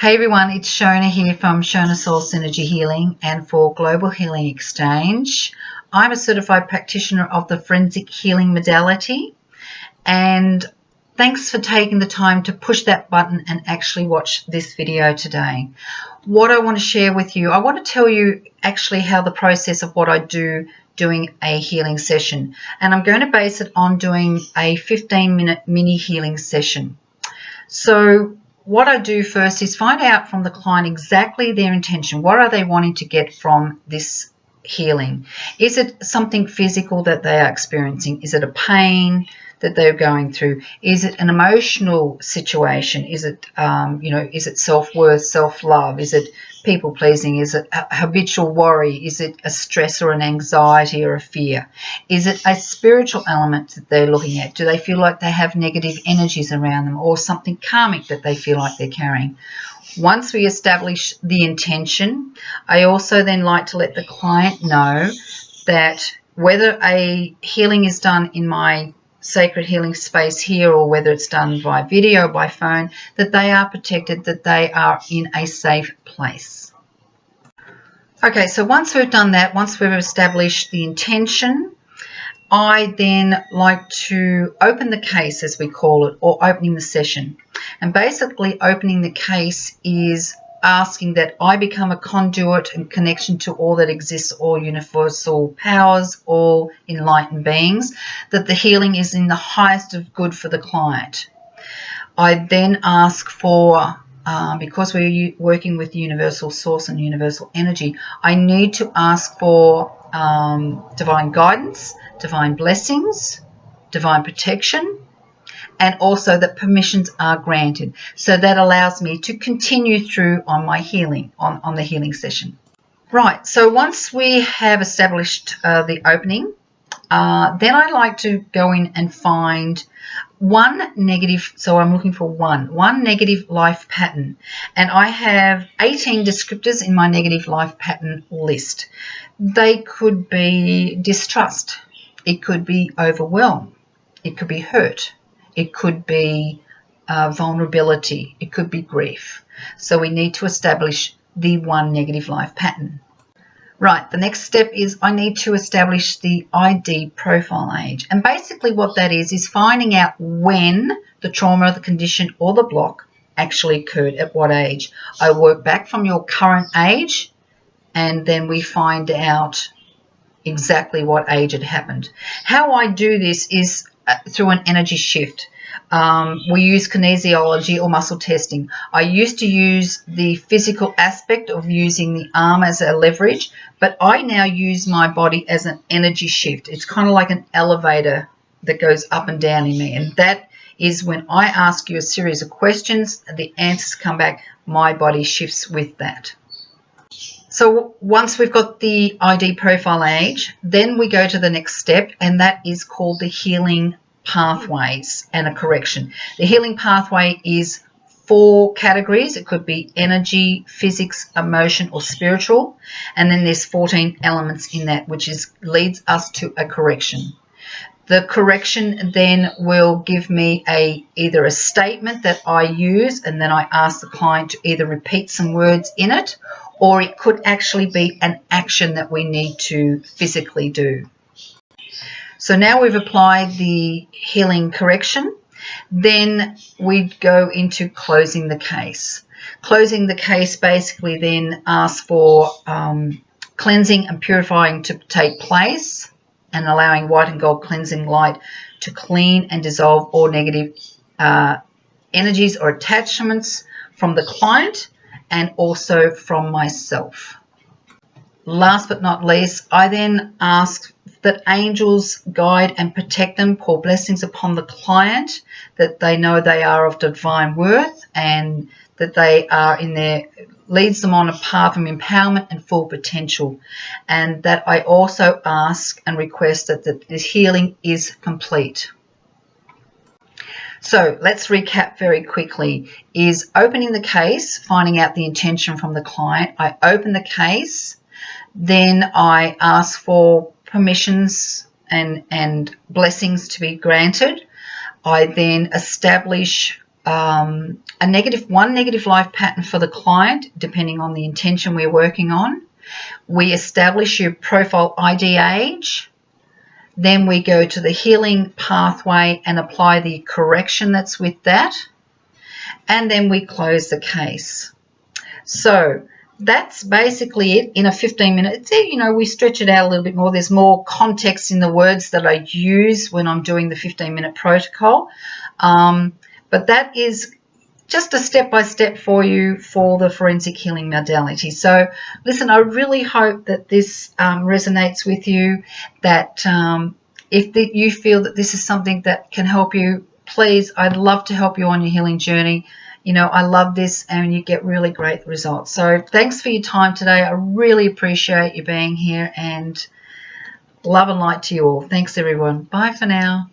Hey everyone, it's Shona here from Shona Soul Synergy Healing and for Global Healing Exchange. I'm a certified practitioner of the forensic healing modality, and thanks for taking the time to push that button and actually watch this video today. What I want to share with you, I want to tell you actually how the process of what I do doing a healing session, and I'm going to base it on doing a 15-minute mini healing session. So what I do first is find out from the client exactly their intention. What are they wanting to get from this healing? Is it something physical that they are experiencing? Is it a pain that they're going through? Is it an emotional situation? Is it, is it self-worth, self-love? Is it people-pleasing? Is it a habitual worry? Is it a stress or an anxiety or a fear? Is it a spiritual element that they're looking at? Do they feel like they have negative energies around them or something karmic that they feel like they're carrying? Once we establish the intention, I also then like to let the client know that whether a healing is done in my sacred healing space here or whether it's done by video, by phone, that they are protected, that they are in a safe place. Okay, so once we've done that, once we've established the intention, I then like to open the case, as we call it, or opening the session. And basically opening the case is asking that I become a conduit and connection to all that exists, all universal powers, all enlightened beings, that the healing is in the highest of good for the client. I then ask for, because we're working with universal source and universal energy, I need to ask for divine guidance, divine blessings, divine protection, and also that permissions are granted. So that allows me to continue through on my healing, on the healing session. Right, so once we have established the opening, then I like to go in and find one negative, so I'm looking for one negative life pattern. And I have 18 descriptors in my negative life pattern list. They could be distrust. It could be overwhelm. It could be hurt. It could be vulnerability. It could be grief. So we need to establish the one negative life pattern. Right, the next step is I need to establish the ID profile age. And basically what that is finding out when the trauma, the condition, or the block actually occurred, at what age. I work back from your current age, and then we find out exactly what age it happened. How I do this is through an energy shift. We use kinesiology or muscle testing. I used to use the physical aspect of using the arm as a leverage, but I now use my body as an energy shift. It's kind of like an elevator that goes up and down in me, and that is when I ask you a series of questions, the answers come back, my body shifts with that. So once we've got the ID profile age, then we go to the next step, and that is called the healing pathways and a correction. The healing pathway is 4 categories. It could be energy, physics, emotion, or spiritual. And then there's 14 elements in that, which leads us to a correction. The correction then will give me either a statement that I use, and then I ask the client to either repeat some words in it, or it could actually be an action that we need to physically do. So now we've applied the healing correction, then we go into closing the case. Closing the case basically then asks for cleansing and purifying to take place, and allowing white and gold cleansing light to clean and dissolve all negative energies or attachments from the client and also from myself. Last but not least, I then ask that angels guide and protect them, pour blessings upon the client, that they know they are of divine worth and that they are in their, leads them on a path of empowerment and full potential. And that I also ask and request that the healing is complete. So let's recap very quickly. Is opening the case, finding out the intention from the client. I open the case, then I ask for permissions and blessings to be granted. I then establish one negative life pattern for the client, depending on the intention we're working on. We establish your profile ID age. Then we go to the healing pathway and apply the correction that's with that. And then we close the case. So that's basically it in a 15-minute. You know, we stretch it out a little bit more. There's more context in the words that I use when I'm doing the 15-minute protocol. But that is just a step-by-step for you for the forensic healing modality. So listen, I really hope that this resonates with you, that if you feel that this is something that can help you, please, I'd love to help you on your healing journey. You know, I love this and you get really great results. So thanks for your time today. I really appreciate you being here, and love and light to you all. Thanks, everyone. Bye for now.